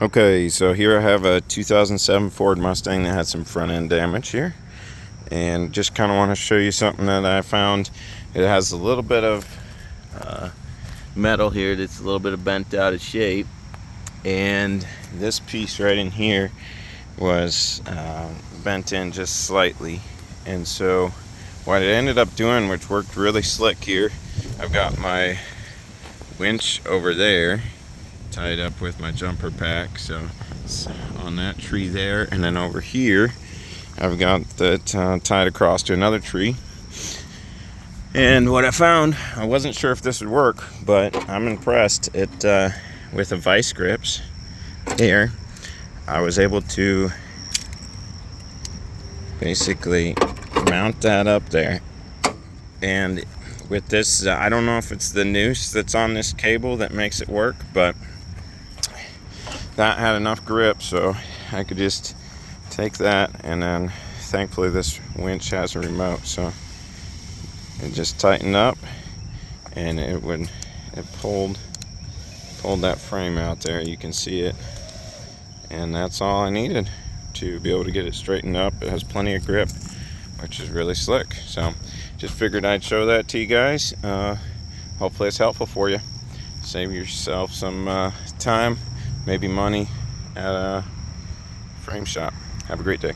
Okay, so here I have a 2007 Ford Mustang that had some front end damage here, and just kind of want to show you something that I found. It has a little bit of metal here that's a little bit of bent out of shape, and this piece right in here was bent in just slightly. And so what it ended up doing, which worked really slick here, I've got my winch over there tied up with my jumper pack, so it's on that tree there, and then over here I've got that tied across to another tree. And what I found, I wasn't sure if this would work, but I'm impressed. With the Vise-Grips here, I was able to basically mount that up there, and with this, I don't know if it's the noose that's on this cable that makes it work, but that had enough grip so I could just take that, and then thankfully this winch has a remote, so it just tightened up and it pulled that frame out there. You can see it, and that's all I needed to be able to get it straightened up. It has plenty of grip, which is really slick. So just figured I'd show that to you guys. Hopefully it's helpful for you. Save yourself some time, maybe money at a frame shop. Have a great day.